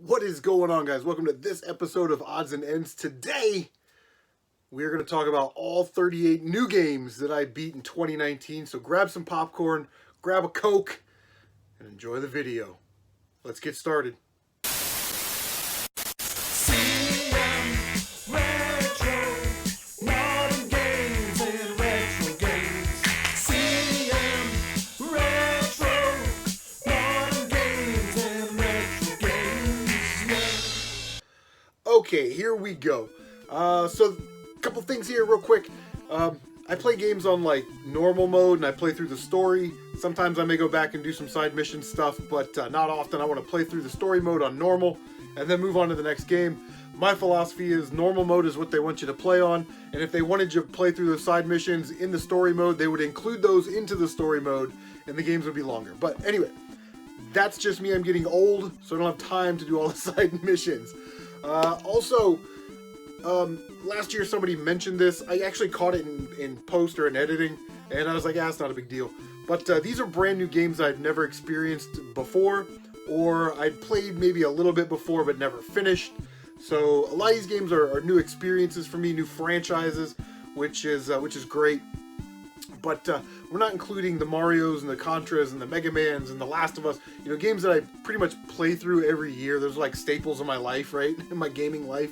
What is going on, guys? Welcome to this episode of Odds and Ends. Today, we're going to talk about all 38 new games that I beat in 2019. So grab some popcorn, grab a Coke, and enjoy the video. Let's get started. Okay, here we go. So a couple things here real quick. I play games on like normal mode and I play through the story. Sometimes I may go back and do some side mission stuff, but not often. I want to play through the story mode on normal and then move on to the next game. My philosophy is normal mode is what they want you to play on, and if they wanted you to play through those side missions in the story mode, they would include those into the story mode and the games would be longer. But anyway, that's just me. I'm getting old, so I don't have time to do all the side missions. Also, last year somebody mentioned this. I actually caught it in post or in editing, and I was like, it's not a big deal. But these are brand new games I've never experienced before, or I'd played maybe a little bit before but never finished. So a lot of these games are new experiences for me, new franchises, which is great. But we're not including the Marios and the Contras and the Mega Mans and the Last of Us, games that I pretty much play through every year. Those are like staples of my life, right? In my gaming life.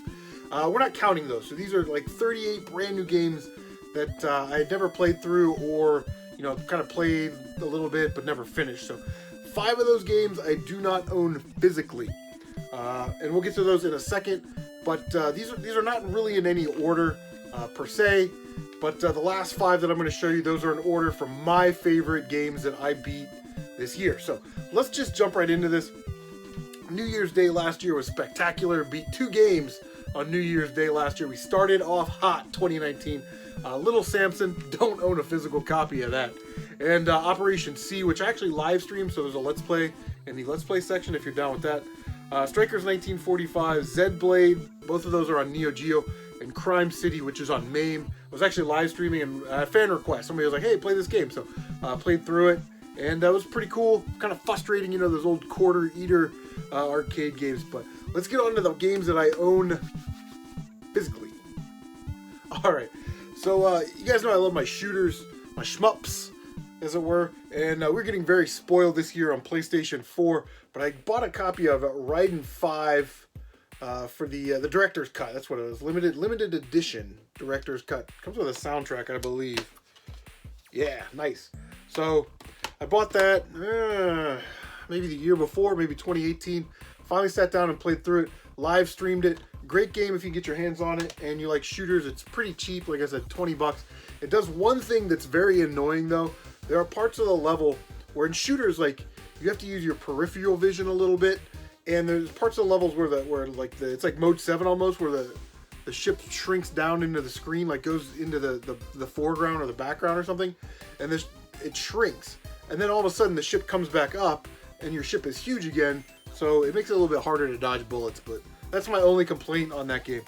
We're not counting those. So these are like 38 brand new games that I had never played through, or, kind of played a little bit but never finished. So 5 of those games I do not own physically. And we'll get to those in a second. But these are not really in any order per se. But the last 5 that I'm going to show you, those are in order from my favorite games that I beat this year. So let's just jump right into this. New Year's Day last year was spectacular. Beat 2 games on New Year's Day last year. We started off hot 2019. Little Samson, don't own a physical copy of that. And Operation C, which I actually live streamed, so there's a Let's Play in the Let's Play section if you're down with that. Strikers 1945, Z-Blade, both of those are on Neo Geo. And Crime City, which is on MAME. I was actually live streaming and fan request. Somebody was like, hey, play this game. So played through it. And that was pretty cool. Kind of frustrating, those old quarter eater arcade games. But let's get on to the games that I own physically. Alright. So you guys know I love my shooters, my shmups, as it were. And we're getting very spoiled this year on PlayStation 4. But I bought a copy of Raiden 5 for the director's cut. That's what it was. Limited edition director's cut. Comes with a soundtrack, I believe. Yeah, nice. So I bought that maybe the year before, maybe 2018. Finally sat down and played through it. Live streamed it. Great game if you get your hands on it and you like shooters. It's pretty cheap, like I said, 20 bucks. It does one thing that's very annoying though. There are parts of the level where in shooters, like, you have to use your peripheral vision a little bit. And there's parts of the levels where it's like mode 7 almost, where the ship shrinks down into the screen, like goes into the foreground or the background or something, and it shrinks. And then all of a sudden the ship comes back up and your ship is huge again, so it makes it a little bit harder to dodge bullets, but that's my only complaint on that game.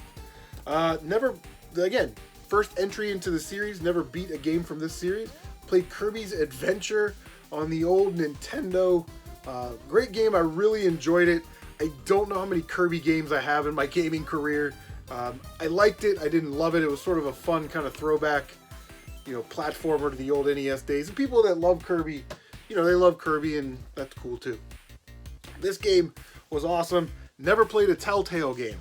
First entry into the series, never beat a game from this series. Played Kirby's Adventure on the old Nintendo. Great game, I really enjoyed it. I don't know how many Kirby games I have in my gaming career. I liked it, I didn't love it. It was sort of a fun kind of throwback, platformer to the old NES days. And people that love Kirby, they love Kirby, and that's cool too. This game was awesome. Never played a Telltale game.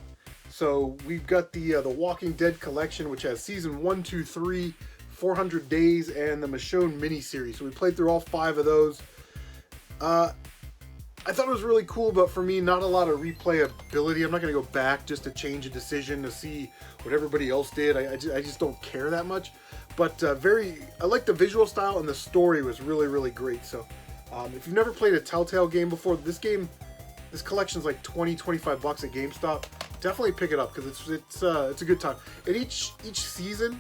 So we've got the Walking Dead collection, which has season 1, 2, 3, 400 Days, and the Michonne miniseries. So we played through all 5 of those. I thought it was really cool, but for me, not a lot of replayability. I'm not going to go back just to change a decision to see what everybody else did. I just don't care that much. But I like the visual style, and the story was really, really great. So if you've never played a Telltale game before, this collection's like 20, 25 bucks at GameStop. Definitely pick it up because it's a good time. And each season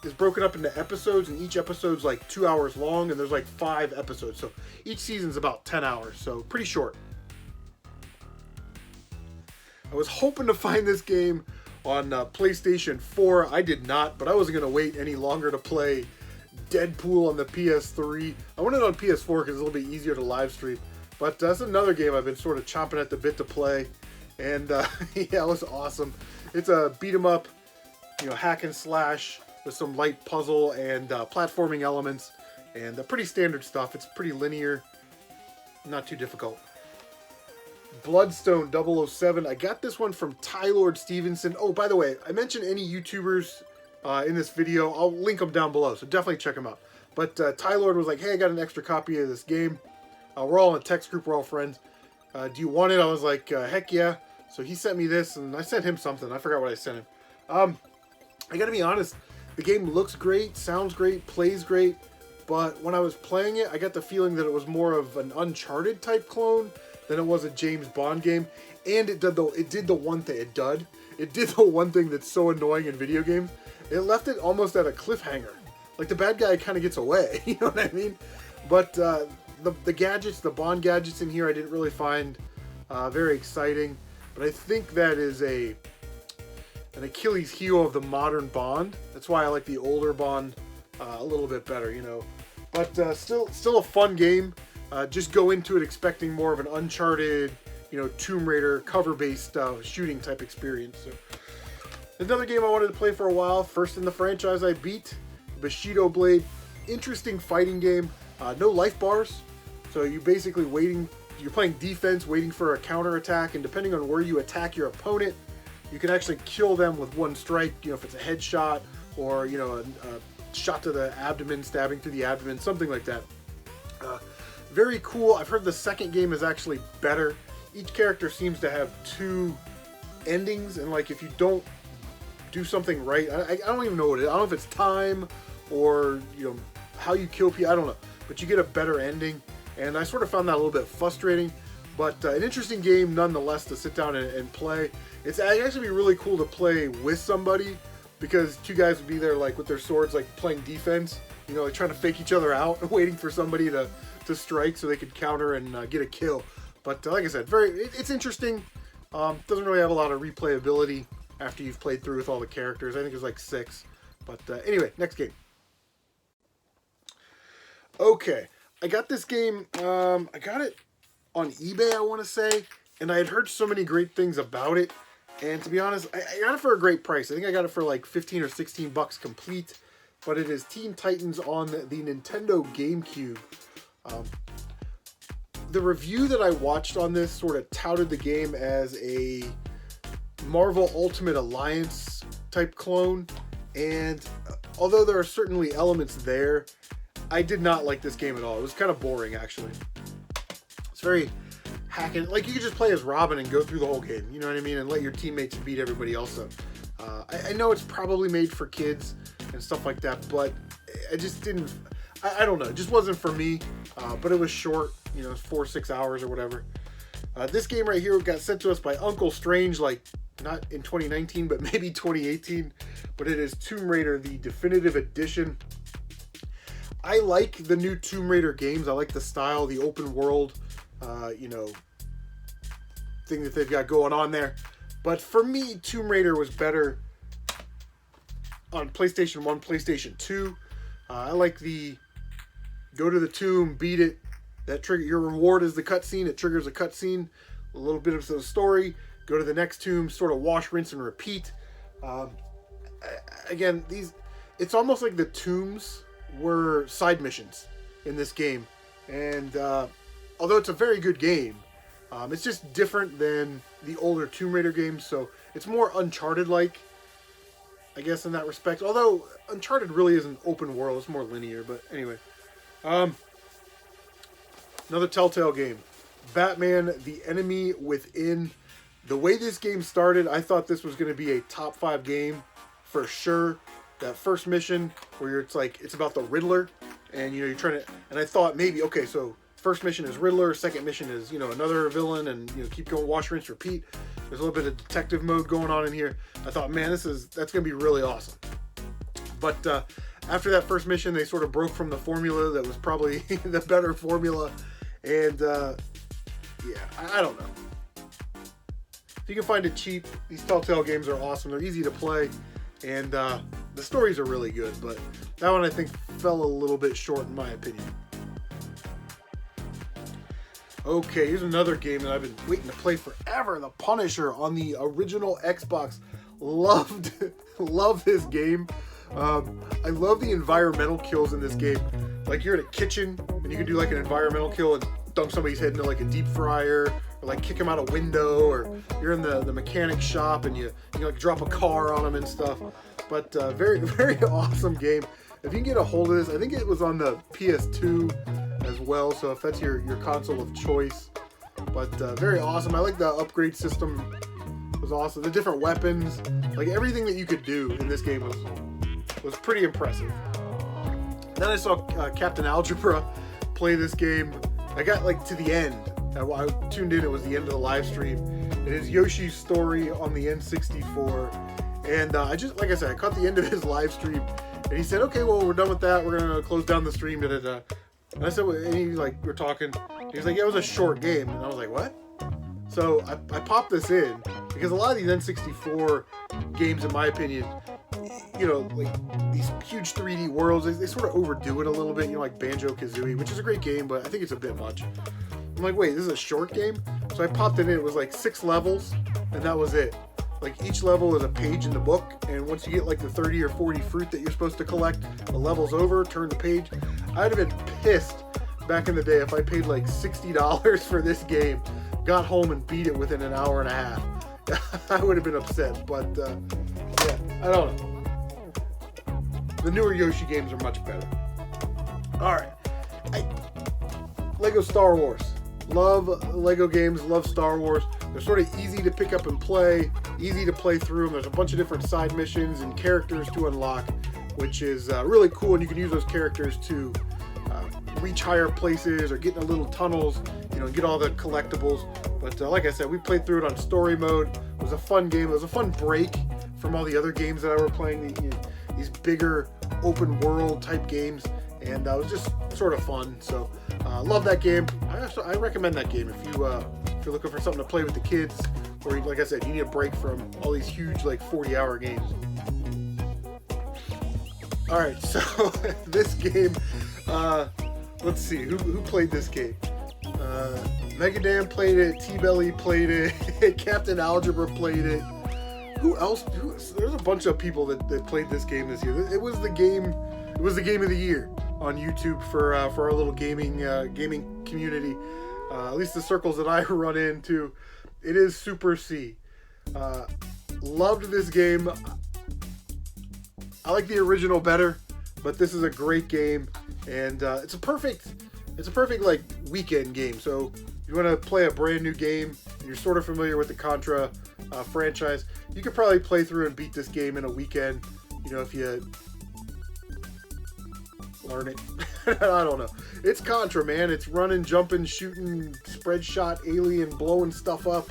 is broken up into episodes, and each episode's like 2 hours long, and there's like 5 episodes, so each season's about 10 hours, so pretty short. I was hoping to find this game on PlayStation 4. I did not, but I wasn't going to wait any longer to play Deadpool on the PS3. I wanted it on PS4 because it's a little bit easier to live stream. But that's another game I've been sort of chomping at the bit to play. And yeah, it was awesome. It's a beat 'em up, hack and slash with some light puzzle and platforming elements, and pretty standard stuff. It's pretty linear, not too difficult. Bloodstone 007. I got this one from Tylord Stevenson. Oh, by the way, I mentioned any YouTubers in this video. I'll link them down below, so definitely check them out. But Tylord was like, hey, I got an extra copy of this game. We're all in a text group. We're all friends. Do you want it? I was like, heck yeah. So he sent me this, and I sent him something. I forgot what I sent him. I gotta be honest, the game looks great, sounds great, plays great, but when I was playing it, I got the feeling that it was more of an Uncharted type clone than it was a James Bond game. And it did the one thing that's so annoying in video games. It left it almost at a cliffhanger. Like, the bad guy kind of gets away, you know what I mean? But the gadgets, the Bond gadgets in here, I didn't really find very exciting. But I think that is an Achilles heel of the modern Bond. That's why I like the older Bond a little bit better, But still a fun game. Just go into it expecting more of an Uncharted, Tomb Raider cover-based shooting type experience. So, another game I wanted to play for a while. First in the franchise I beat, Bushido Blade. Interesting fighting game. No life bars, so you're basically you're playing defense, waiting for a counter attack, and depending on where you attack your opponent, you can actually kill them with one strike, if it's a headshot or, a shot to the abdomen, stabbing through the abdomen, something like that. Very cool. I've heard the second game is actually better. Each character seems to have two endings, and like if you don't do something right, I don't even know what it is. I don't know if it's time or, how you kill people. I don't know. But you get a better ending, and I sort of found that a little bit frustrating. But an interesting game nonetheless to sit down and play. It's actually be really cool to play with somebody, because two guys would be there like with their swords, like playing defense, like trying to fake each other out, waiting for somebody to strike so they could counter and get a kill. But like I said, it's interesting. Doesn't really have a lot of replayability after you've played through with all the characters. I think there's like 6. But anyway, next game. Okay, I got this game. I got it on eBay, I want to say, and I had heard so many great things about it. And to be honest, I got it for a great price. I think I got it for like 15 or 16 bucks complete. But it is Teen Titans on the Nintendo GameCube. The review that I watched on this sort of touted the game as a Marvel Ultimate Alliance type clone. And although there are certainly elements there, I did not like this game at all. It was kind of boring, actually. It's very hacking. Like, you could just play as Robin and go through the whole game, you know what I mean? And let your teammates beat everybody else up. I know it's probably made for kids and stuff like that, but I just didn't... I don't know. It just wasn't for me. But it was short, 4 or 6 hours or whatever. This game right here got sent to us by Uncle Strange, like, not in 2019, but maybe 2018. But it is Tomb Raider, the definitive edition. I like the new Tomb Raider games. I like the style, the open world, thing that they've got going on there. But for me, Tomb Raider was better on PlayStation 1, PlayStation 2. I like the go to the tomb, beat it. That trigger, your reward is the cutscene. It triggers a cutscene, a little bit of the story. Go to the next tomb, sort of wash, rinse, and repeat. Again, it's almost like the tombs were side missions in this game. And although it's a very good game, it's just different than the older Tomb Raider games. So it's more Uncharted-like, I guess, in that respect. Although Uncharted really isn't open world, it's more linear. But anyway, another Telltale game, Batman: The Enemy Within. The way this game started, I thought this was going to be a top 5 game for sure. That first mission where it's about the Riddler, and you're trying to, and I thought maybe, okay, so first mission is Riddler, second mission is another villain, and keep going, wash, rinse, repeat. There's a little bit of detective mode going on in here. I thought, man, that's gonna be really awesome. But after that first mission, they sort of broke from the formula that was probably the better formula, and yeah, I don't know. If you can find it cheap, these Telltale games are awesome. They're easy to play, and the stories are really good, but that one I think fell a little bit short in my opinion. Okay, here's another game that I've been waiting to play forever. The Punisher on the original Xbox. Love this game. I love the environmental kills in this game. Like you're in a kitchen and you can do like an environmental kill and dunk somebody's head into like a deep fryer, or like kick them out a window, or you're in the mechanic shop and you like drop a car on them and stuff. But very, very awesome game. If you can get a hold of this, I think it was on the PS2 as well, so if that's your console of choice. But very awesome. I like the upgrade system. It was awesome. The different weapons, like everything that you could do in this game was pretty impressive. Then I saw Captain Algebra play this game. I got like to the end. I tuned in, it was the end of the live stream. It is Yoshi's Story on the N64. And I just, like I said, I caught the end of his live stream. And he said, okay, well, we're done with that. We're going to close down the stream. And I said, and he's like, we're talking. He's like, yeah, it was a short game. And I was like, what? So I popped this in because a lot of these N64 games, in my opinion, you know, like these huge 3D worlds, they sort of overdo it a little bit, you know, like Banjo-Kazooie, which is a great game, but I think it's a bit much. I'm like, wait, this is a short game? So I popped it in. It was like 6 levels, and that was it. Like each level is a page in the book, and once you get like the 30 or 40 fruit that you're supposed to collect, the level's over, turn the page. I'd have been pissed back in the day if I paid like $60 for this game, got home and beat it within an hour and a half. I would have been upset, but yeah, I don't know. The newer Yoshi games are much better. Alright. Lego Star Wars. Love Lego games, love Star Wars. They're sort of easy to pick up and play, easy to play through them. There's a bunch of different side missions and characters to unlock, which is really cool, and you can use those characters to reach higher places or get into little tunnels, you know, get all the collectibles. But like I said, we played through it on story mode. It was a fun game. It was a fun break from all the other games that I were playing, these bigger open world type games, and it was just sort of fun. So love that game. I recommend that game if you're looking for something to play with the kids, or like I said, you need a break from all these huge like 40-hour games. All right, so this game, let's see who played this game. Megadan played it, TBelly played it, Captain Algebra played it. Who else? There's a bunch of people that played this game this year. It was the game. It was the game of the year on YouTube for our little gaming community. At least the circles that I run into. It is Super C. Loved this game. I like the original better, but this is a great game, and it's a perfect like weekend game. So if you want to play a brand new game and you're sort of familiar with the Contra franchise, you could probably play through and beat this game in a weekend, you know, if you learn it. I don't know. It's Contra, man. It's running, jumping, shooting, spread shot, alien, blowing stuff up.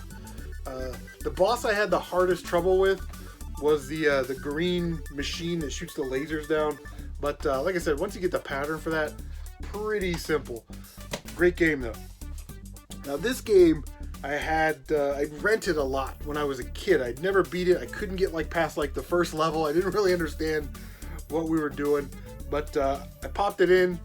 The boss I had the hardest trouble with was the green machine that shoots the lasers down. But like I said, once you get the pattern for that, pretty simple. Great game, though. Now, this game I rented a lot when I was a kid. I'd never beat it. I couldn't get like past like the first level. I didn't really understand what we were doing, but I popped it in.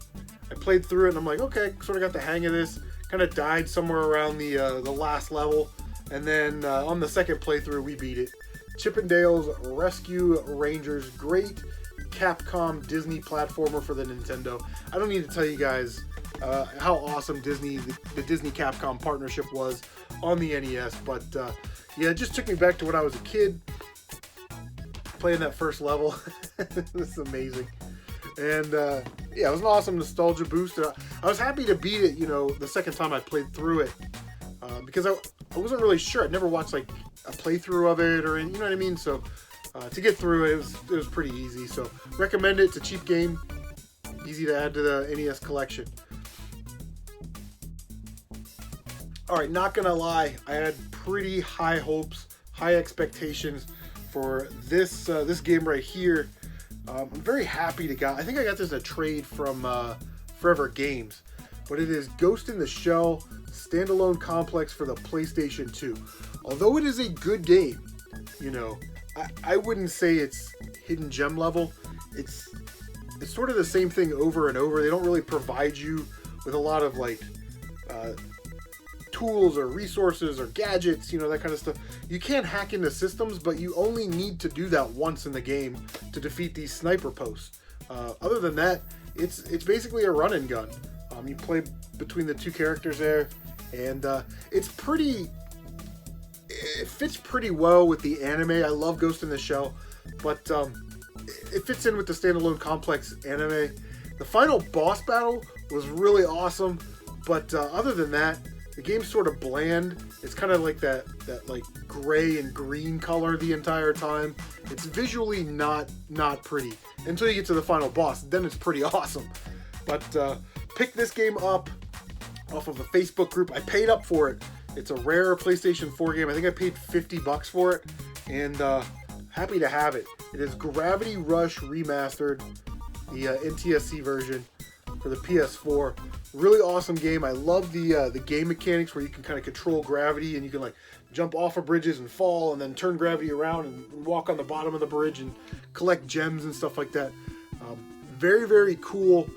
I played through it, and I'm like, okay, sort of got the hang of this. Kind of died somewhere around the last level, and then on the second playthrough, we beat it. Chippendales Rescue Rangers, great Capcom Disney platformer for the Nintendo. I don't need to tell you guys how awesome the Disney Capcom partnership was on the NES, but yeah, it just took me back to when I was a kid playing that first level. This is amazing. And yeah, it was an awesome nostalgia boost. I was happy to beat it, you know, the second time I played through it, because I wasn't really sure. I'd never watched like a playthrough of it, or you know what I mean. So to get through it, it was pretty easy. So recommend it. It's a cheap game, easy to add to the NES collection. All right, not gonna lie, I had pretty high hopes, high expectations for this game right here. I'm very happy to I think I got this in a trade from Forever Games, but it is Ghost in the Shell standalone complex for the PlayStation 2. Although it is a good game, you know, I wouldn't say it's hidden gem level. It's sort of the same thing over and over. They don't really provide you with a lot of like tools or resources or gadgets, you know, that kind of stuff. You can hack into systems, but you only need to do that once in the game to defeat these sniper posts. Other than that, it's basically a run and gun. You play between the two characters there, and it fits pretty well with the anime. I love Ghost in the Shell, but it fits in with the standalone complex anime. The final boss battle was really awesome, but other than that, the game's sort of bland. It's kind of like that like gray and green color the entire time. It's visually not pretty until you get to the final boss. Then it's pretty awesome. But pick this game up off of a Facebook group. I paid up for it. It's a rare PlayStation 4 game. I think I paid $50 for it, and happy to have it. It is Gravity Rush Remastered, the NTSC version for the PS4. Really awesome game. I love the game mechanics where you can kind of control gravity, and you can like jump off of bridges and fall, and then turn gravity around and walk on the bottom of the bridge and collect gems and stuff like that. Very, very cool.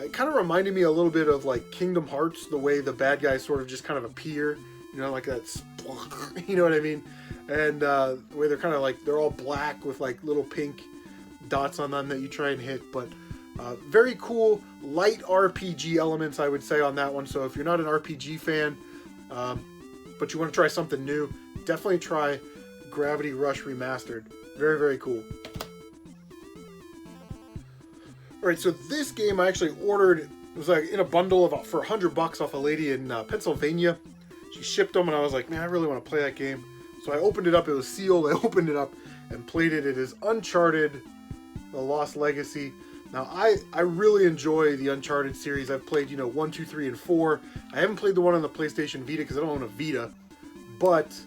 It kind of reminded me a little bit of like Kingdom Hearts, the way the bad guys sort of just kind of appear, you know, like that, you know what I mean? And the way they're kind of like, they're all black with like little pink dots on them that you try and hit. But very cool, light RPG elements, I would say, on that one. So if you're not an RPG fan, but you want to try something new, definitely try Gravity Rush Remastered. Very, very cool. Alright, so this game I actually ordered. It was like in a bundle for $100 off a lady in Pennsylvania. She shipped them, and I was like, man, I really want to play that game. So I opened it up. It was sealed. I opened it up and played it. It is Uncharted: The Lost Legacy. Now, I really enjoy the Uncharted series. I've played, 1, 2, 3, and 4. I haven't played the one on the PlayStation Vita because I don't own a Vita. But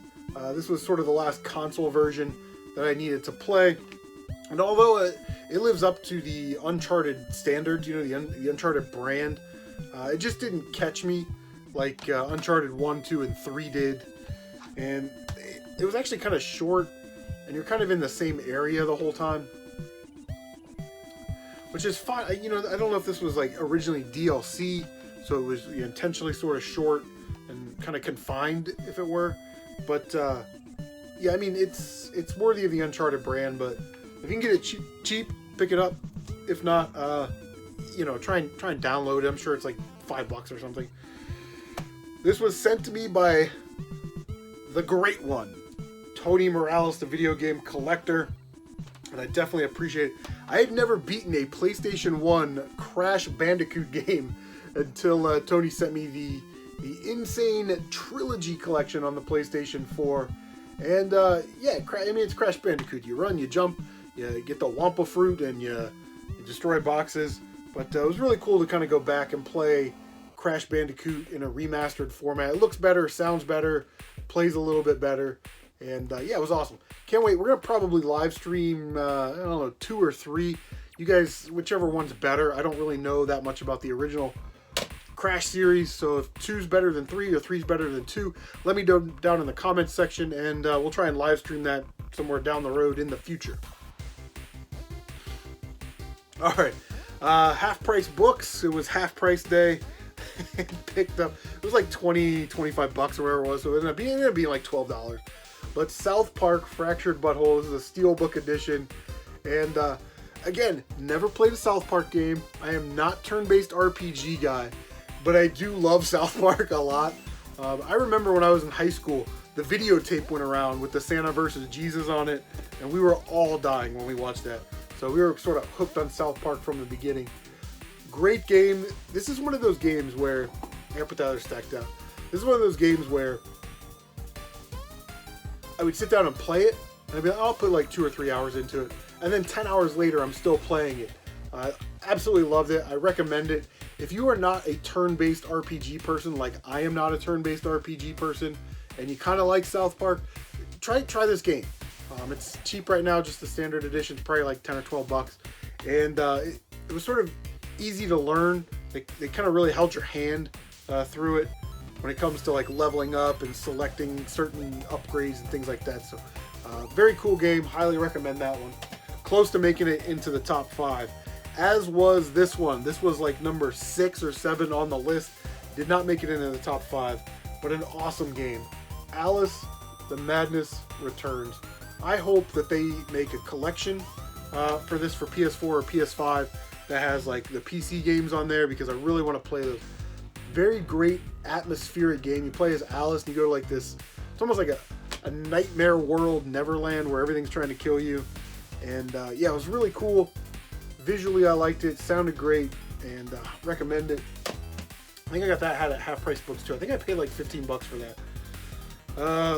this was sort of the last console version that I needed to play. And although it lives up to the Uncharted standards, the Uncharted brand, it just didn't catch me like Uncharted 1, 2, and 3 did. And it was actually kind of short, and you're kind of in the same area the whole time, which is fine. I don't know if this was like originally DLC, so it was intentionally sort of short and kind of confined, if it were. But yeah, I mean, it's worthy of the Uncharted brand. But if you can get it cheap, pick it up. If not, try and download it. I'm sure it's like $5 or something. This was sent to me by the great one, Tony Morales, the video game collector, and I definitely appreciate it. I had never beaten a PlayStation 1 Crash Bandicoot game until Tony sent me the Insane Trilogy collection on the PlayStation 4. And yeah, it's Crash Bandicoot. You run, you jump, you get the Wampa fruit, and you destroy boxes. But it was really cool to kind of go back and play Crash Bandicoot in a remastered format. It looks better, sounds better, plays a little bit better, and yeah, it was awesome. Can't wait. We're gonna probably live stream, I don't know, 2 or 3. You guys, whichever one's better. I don't really know that much about the original Crash series, so if 2's better than 3 or 3's better than 2, let me know down in the comments section, and we'll try and live stream that somewhere down the road in the future. All right, half price books. It was half price day. Picked up, it was like $20, $25 or whatever it was, so it ended up being like $12. But South Park Fractured Butthole, this is a Steelbook edition, and again, never played a South Park game. I am not turn-based RPG guy, but I do love South Park a lot. I remember when I was in high school, the videotape went around with the Santa versus Jesus on it, and we were all dying when we watched that. So we were sort of hooked on South Park from the beginning. Great game. This is one of those games where, I gotta put the other stack down. This is one of those games where I would sit down and play it, and I'd be like, I'll put like 2 or 3 hours into it. And then 10 hours later, I'm still playing it. Absolutely loved it. I recommend it. If you are not a turn-based RPG person, like I am not a turn-based RPG person, and you kind of like South Park, try this game. It's cheap right now, just the standard edition. It's probably like 10 or 12 bucks. And it was sort of easy to learn. They kind of really held your hand through it when it comes to like leveling up and selecting certain upgrades and things like that. So very cool game. Highly recommend that one. Close to making it into the top 5, as was this one. This was like number 6 or 7 on the list. Did not make it into the top 5. but an awesome game. Alice, the Madness Returns. I hope that they make a collection for this for PS4 or PS5 that has like the PC games on there, because I really want to play those. Very great atmospheric game. You play as Alice and you go to like this, it's almost like a nightmare world, Neverland, where everything's trying to kill you. And yeah, it was really cool. Visually, I liked it. Sounded great, and recommend it. I think I got that had at half price books too. I think I paid like 15 bucks for that.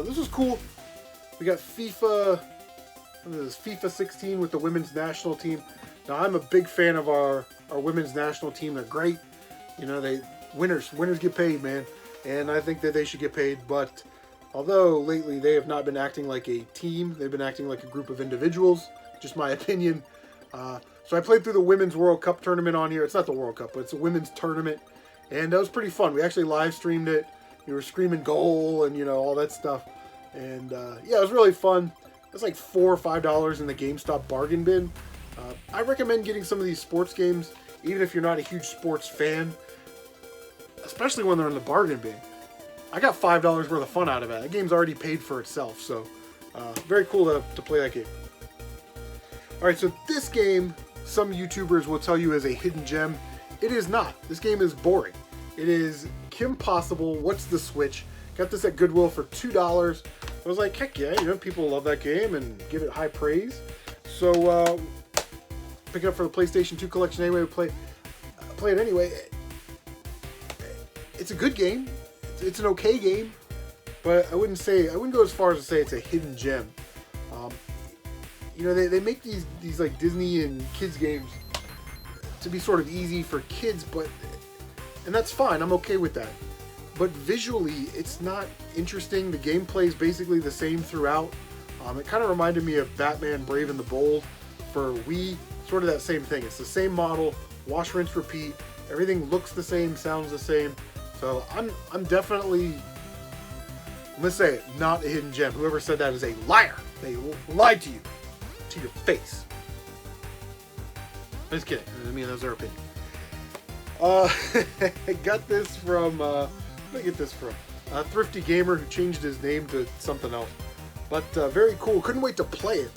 This was cool. We got FIFA. What is this? FIFA 16 with the women's national team. Now I'm a big fan of our women's national team. They're great. You know, winners get paid, man, and I think that they should get paid. But although lately they have not been acting like a team, they've been acting like a group of individuals. Just my opinion. So I played through the Women's World Cup tournament on here. It's not the World Cup, but it's a women's tournament. And that was pretty fun. We actually live streamed it. We were screaming goal and, you know, all that stuff. And yeah, it was really fun. It's like $4 or $5 in the GameStop bargain bin. I recommend getting some of these sports games, even if you're not a huge sports fan, especially when they're in the bargain bin. I got $5 worth of fun out of it. That game's already paid for itself, so very cool to play that game. Alright, so this game, some YouTubers will tell you is a hidden gem. It is not. This game is boring. It is Kim Possible, What's the Switch? Got this at Goodwill for $2. I was like, heck yeah, you know, people love that game and give it high praise. So, pick it up for the PlayStation 2 collection anyway. Play it anyway. It's a good game. It's an okay game, but I wouldn't go as far as to say it's a hidden gem. You know, they make these like Disney and kids games to be sort of easy for kids, and that's fine. I'm okay with that. But visually, it's not interesting. The gameplay is basically the same throughout. It kind of reminded me of Batman Brave and the Bold for Wii. Sort of that same thing. It's the same model, wash, rinse, repeat. Everything looks the same, sounds the same. So I'm definitely, let's say it, not a hidden gem. Whoever said that is a liar. They lied to you, to your face. Just kidding. I mean, that's their opinion. I got this from, where did I get this from? Thrifty Gamer, who changed his name to something else. But very cool. Couldn't wait to play it.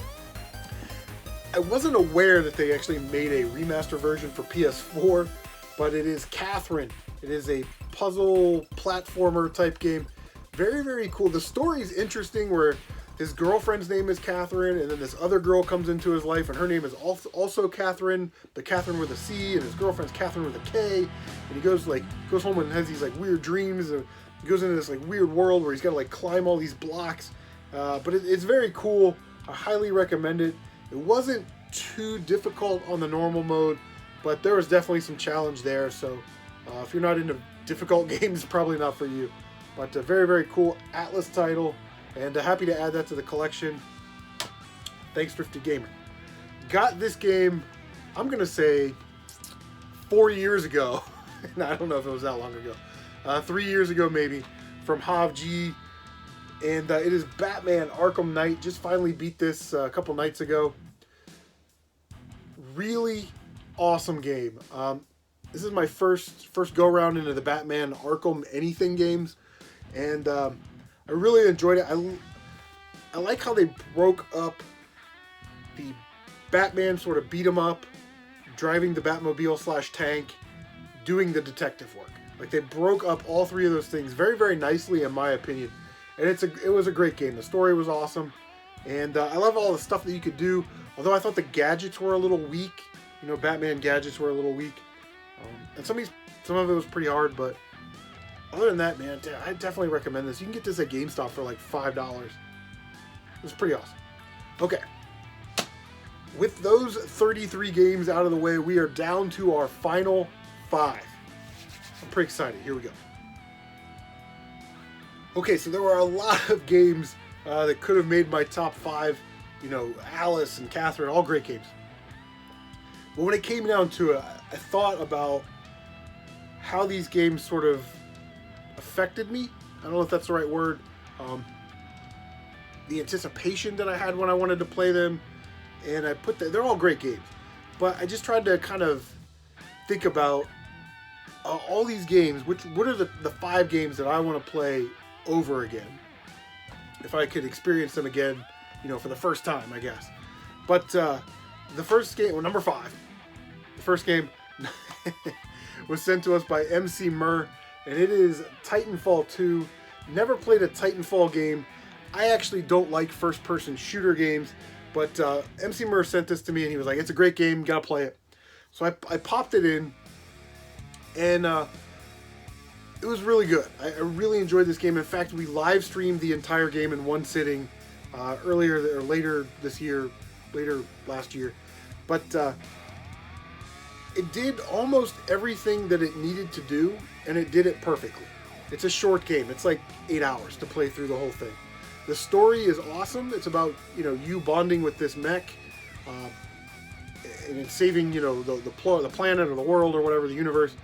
I wasn't aware that they actually made a remaster version for PS4, but it is Catherine. It is a puzzle platformer type game. Very, very cool. The story is interesting, where his girlfriend's name is Catherine, and then this other girl comes into his life, and her name is also Catherine, but Catherine with a C, and his girlfriend's Catherine with a K. And he goes home and has these like weird dreams. And he goes into this like weird world where he's got to like climb all these blocks. But it's very cool. I highly recommend it. It wasn't too difficult on the normal mode, but there was definitely some challenge there. So if you're not into difficult games, probably not for you. But a very, very cool Atlas title. And happy to add that to the collection. Thanks, Thrifty Gamer. Got this game, I'm going to say, 4 years ago. And I don't know if it was that long ago. 3 years ago, maybe, from Hav G. And it is Batman Arkham Knight. Just finally beat this a couple nights ago. Really awesome game. This is my first go-around into the Batman Arkham anything games. And I really enjoyed it. I like how they broke up the Batman sort of beat 'em up, driving the Batmobile / tank, doing the detective work. Like, they broke up all three of those things very, very nicely, in my opinion. And it was a great game. The story was awesome. And I love all the stuff that you could do. Although I thought the gadgets were a little weak. You know, Batman gadgets were a little weak. And some of it was pretty hard, but other than that, man, I definitely recommend this. You can get this at GameStop for like $5. It was pretty awesome. Okay. With those 33 games out of the way, we are down to our final 5. I'm pretty excited. Here we go. Okay, so there were a lot of games that could have made my top 5. You know, Alice and Catherine, all great games. But when it came down to it, I thought about how these games sort of affected me. I don't know if that's the right word. The anticipation that I had when I wanted to play them. And they're all great games. But I just tried to kind of think about all these games, what are the 5 games that I want to play over again? If I could experience them again, for the first time, I guess. But the first game, number 5, the first game was sent to us by Emceemur, and it is Titanfall 2. Never played a Titanfall game. I actually don't like first-person shooter games, but Emceemur sent this to me, and he was like, "It's a great game, gotta play it." So I popped it in, and it was really good. I really enjoyed this game. In fact, we live streamed the entire game in one sitting later last year. But it did almost everything that it needed to do, and it did it perfectly. It's a short game. It's like 8 hours to play through the whole thing. The story is awesome. It's about, you bonding with this mech, and it's saving, the planet or the world or whatever, the universe.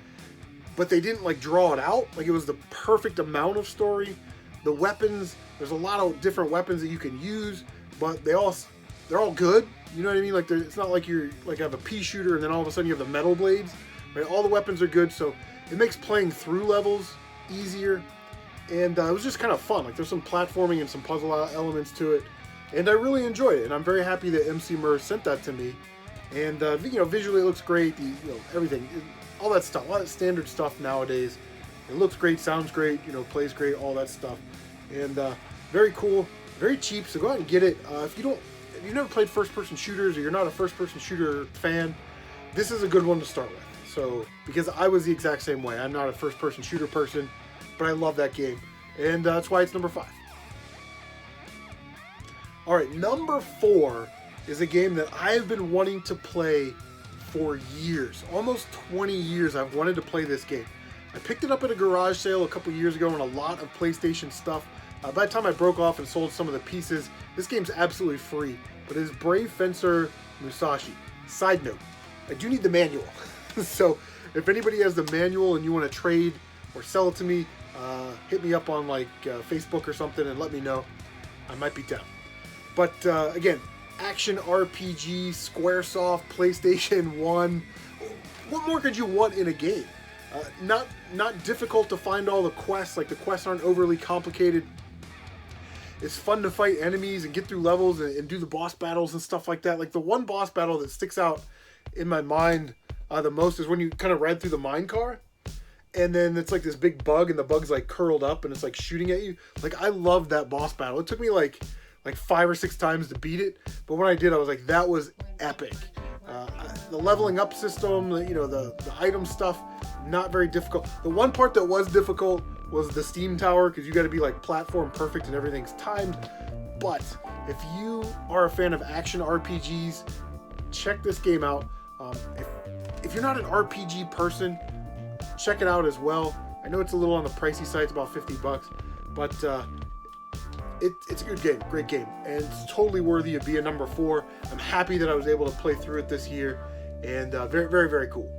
But they didn't draw it out. It was the perfect amount of story. The weapons, there's a lot of different weapons that you can use, but they're all good. You know what I mean? It's not like you have a pea shooter and then all of a sudden you have the metal blades. Right? All the weapons are good, so it makes playing through levels easier. And it was just kind of fun. There's some platforming and some puzzle elements to it, and I really enjoyed it. And I'm very happy that Emceemur sent that to me. And visually it looks great. Everything, all that stuff, a lot of standard stuff nowadays. It looks great, sounds great, plays great, all that stuff. And very cool, very cheap. So go ahead and get it. If you've never played first-person shooters, or you're not a first-person shooter fan, this is a good one to start with. So, because I was the exact same way. I'm not a first-person shooter person, but I love that game. And that's why it's number 5. Alright, number 4 is a game that I've been wanting to play for years. Almost 20 years I've wanted to play this game. I picked it up at a garage sale a couple years ago and a lot of PlayStation stuff. By the time I broke off and sold some of the pieces, this game's absolutely free. But it is Brave Fencer Musashi. Side note, I do need the manual. So if anybody has the manual and you want to trade or sell it to me, hit me up on Facebook or something and let me know. I might be down. But again, action RPG, Squaresoft, PlayStation 1. What more could you want in a game? Not difficult to find all the quests. The quests aren't overly complicated. It's fun to fight enemies and get through levels and do the boss battles and stuff like that. The one boss battle that sticks out in my mind the most is when you kind of ride through the mine car, and then it's this big bug, and the bug's curled up and it's shooting at you. I love that boss battle. It took me like 5 or 6 times to beat it, but when I did, I was like, that was epic. The leveling up system, the item stuff, not very difficult. The one part that was difficult was the steam tower, because you got to be platform perfect and everything's timed. But if you are a fan of action RPGs, check this game out. If you're not an RPG person, check it out as well. I know it's a little on the pricey side, it's about $50, but it's a good game, great game, and it's totally worthy of being number 4. I'm happy that I was able to play through it this year, and very, very, very cool.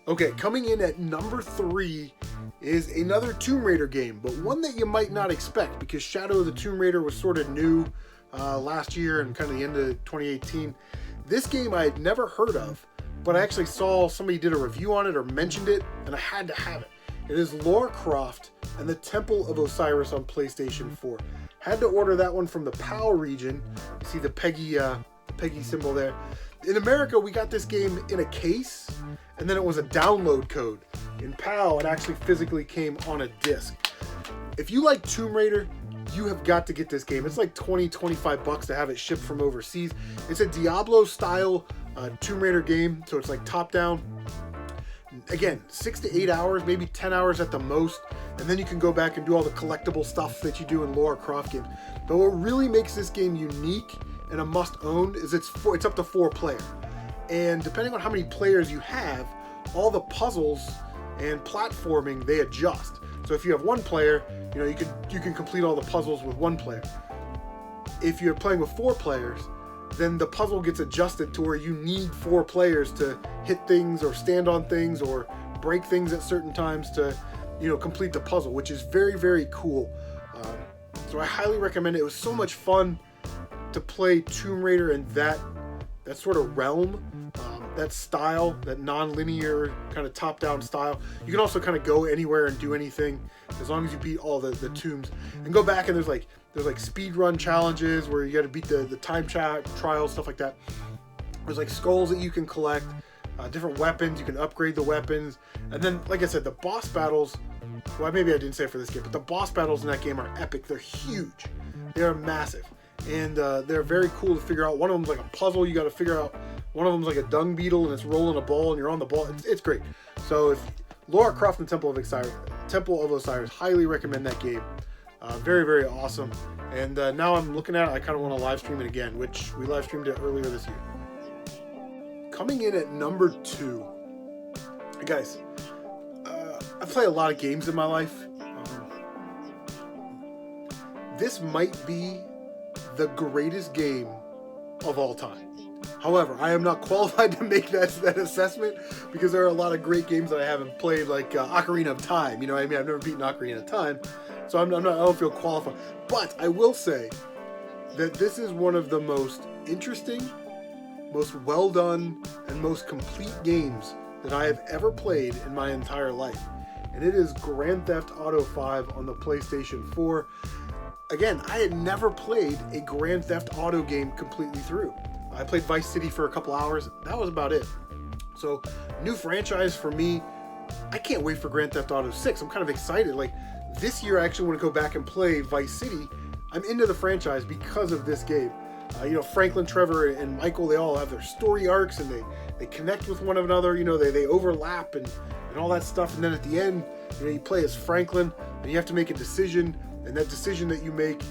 Okay, coming in at number 3 is another Tomb Raider game, but one that you might not expect, because Shadow of the Tomb Raider was sort of new last year and kind of the end of 2018. This game I had never heard of, but I actually saw somebody did a review on it or mentioned it, and I had to have it. It is Lara Croft and the Temple of Osiris on PlayStation 4. Had to order that one from the PAL region. You see the Peggy symbol there. In America, we got this game in a case, and then it was a download code. In PAL, it actually physically came on a disc. If you like Tomb Raider, you have got to get this game. It's $20-25 to have it shipped from overseas. It's a Diablo-style Tomb Raider game, so it's top-down. Again, 6 to 8 hours, maybe 10 hours at the most, and then you can go back and do all the collectible stuff that you do in Lara Croft games. But what really makes this game unique and a must-own is it's up to 4 player. And depending on how many players you have, all the puzzles and platforming, they adjust. So if you have 1 player, you can complete all the puzzles with 1 player. If you're playing with 4 players, then the puzzle gets adjusted to where you need 4 players to hit things or stand on things or break things at certain times to, complete the puzzle, which is very, very cool. So I highly recommend it. It was so much fun to play Tomb Raider in that sort of realm. that style, that non-linear kind of top-down style. You can also kind of go anywhere and do anything as long as you beat all the tombs. And go back and there's like speed run challenges where you got to beat the time trials, stuff like that. There's like skulls that you can collect, different weapons. You can upgrade the weapons, and then like I said, the boss battles. Well, maybe I didn't say it for this game, but the boss battles in that game are epic. They're huge. They're massive. And they're very cool to figure out. One of them's like a puzzle you got to figure out. One of them's like a dung beetle and it's rolling a ball and you're on the ball. It's great. So if Lara Croft and Temple of Osiris, highly recommend that game. Very, very awesome. And now I'm looking at it, I kind of want to live stream it again, which we live streamed it earlier this year. Coming in at number 2. Guys, I play a lot of games in my life. This might be the greatest game of all time. However, I am not qualified to make that assessment because there are a lot of great games that I haven't played, like Ocarina of Time. You know what I mean? I've never beaten Ocarina of Time, so I don't feel qualified. But I will say that this is one of the most interesting, most well done, and most complete games that I have ever played in my entire life. And it is Grand Theft Auto 5 on the PlayStation 4. Again, I had never played a Grand Theft Auto game completely through. I played Vice City for a couple hours. That was about it. So, new franchise for me. I can't wait for Grand Theft Auto 6. I'm kind of excited. Like, this year I actually want to go back and play Vice City. I'm into the franchise because of this game. Franklin, Trevor, and Michael, they all have their story arcs, and they connect with one another. They overlap and all that stuff. And then at the end, you play as Franklin, and you have to make a decision. And that decision that you make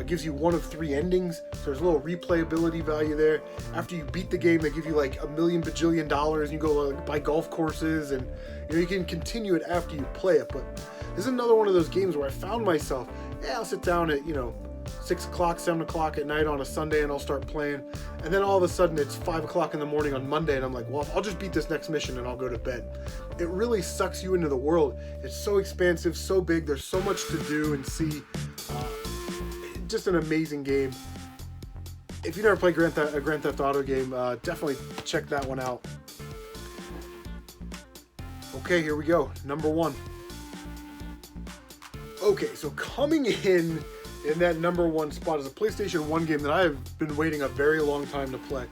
gives you one of 3 endings. So there's a little replayability value there. After you beat the game, they give you like $1 million bajillion, and you go buy golf courses, and you can continue it after you play it. But this is another one of those games where I found myself, I'll sit down at 6 o'clock, 7 o'clock at night on a Sunday, and I'll start playing. And then all of a sudden it's 5 o'clock in the morning on Monday, and I'm like, well, I'll just beat this next mission and I'll go to bed. It really sucks you into the world. It's so expansive, so big. There's so much to do and see. Just an amazing game. If you never played a Grand Theft Auto game, definitely check that one out. Okay, here we go. Number 1. Okay, so coming in that number 1 spot is a PlayStation 1 game that I have been waiting a very long time to play.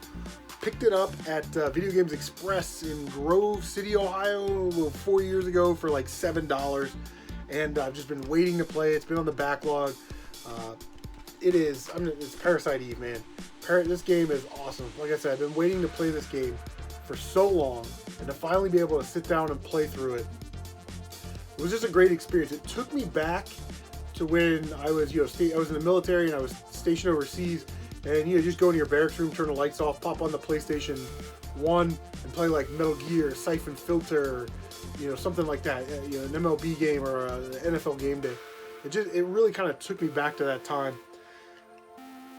Picked it up at Video Games Express in Grove City, Ohio, 4 years ago for like $7. And I've just been waiting to play. It's been on the backlog. It's Parasite Eve, man. This game is awesome. Like I said, I've been waiting to play this game for so long, and to finally be able to sit down and play through it. It was just a great experience. It took me back to when I was, I was in the military and I was stationed overseas, and just go into your barracks room, turn the lights off, pop on the PlayStation 1, and play like Metal Gear, Siphon Filter, something like that. An MLB game or an NFL game day. It really kind of took me back to that time.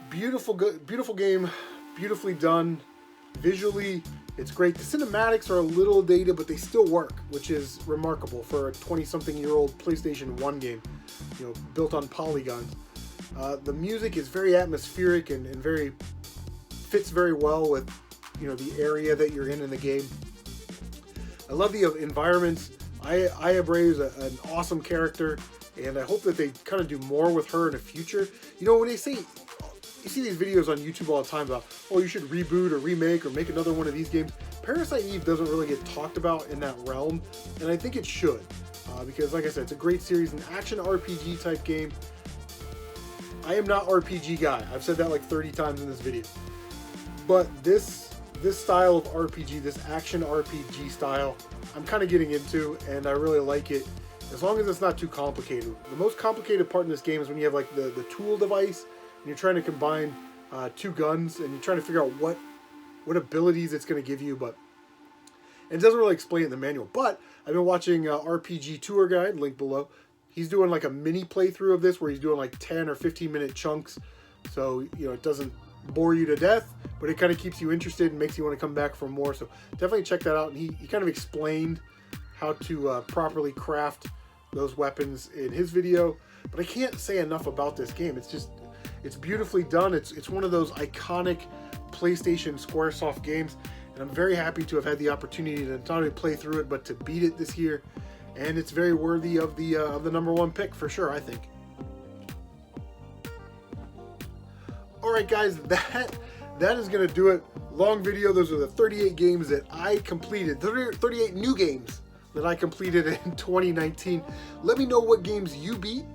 Beautiful game, beautifully done. Visually, it's great. The cinematics are a little dated, but they still work, which is remarkable for a 20-something-year-old PlayStation 1 game, built on polygons. The music is very atmospheric and fits very well with, the area that you're in the game. I love the environments. Aya Bray is an awesome character, and I hope that they kind of do more with her in the future. When they say, you see these videos on YouTube all the time about, you should reboot or remake or make another one of these games. Parasite Eve doesn't really get talked about in that realm, and I think it should. Because, like I said, it's a great series, an action RPG type game. I am not RPG guy. I've said that like 30 times in this video. But this style of RPG, this action RPG style, I'm kind of getting into, and I really like it. As long as it's not too complicated. The most complicated part in this game is when you have like the tool device, and you're trying to combine 2 guns, and you're trying to figure out what abilities it's going to give you, but it doesn't really explain it in the manual. But I've been watching RPG Tour Guide, link below. He's doing like a mini playthrough of this where he's doing like 10 or 15 minute chunks, so it doesn't bore you to death, but it kind of keeps you interested and makes you want to come back for more. So definitely check that out. And he kind of explained how to properly craft those weapons in his video, but I can't say enough about this game. It's beautifully done. It's one of those iconic PlayStation Squaresoft games. and I'm very happy to have had the opportunity to not only play through it, but to beat it this year. And it's very worthy of the #1 pick for sure, I think. All right, guys, that is gonna do it. Long video. Those are the 38 games that I completed. 38 new games that I completed in 2019. Let me know what games you beat.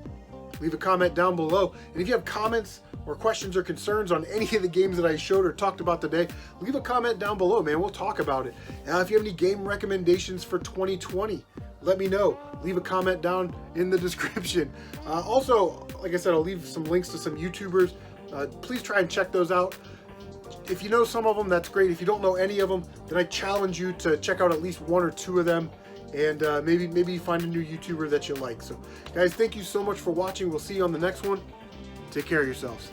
Leave a comment down below. And if you have comments or questions or concerns on any of the games that I showed or talked about today, leave a comment down below, man. We'll talk about it. If you have any game recommendations for 2020, let me know. Leave a comment down in the description. Also, like I said, I'll leave some links to some YouTubers. Please try and check those out. If you know some of them, that's great. If you don't know any of them, then I challenge you to check out at least 1 or 2 of them, and maybe find a new YouTuber that you like. So, guys, thank you so much for watching. We'll see you on the next one. Take care of yourselves.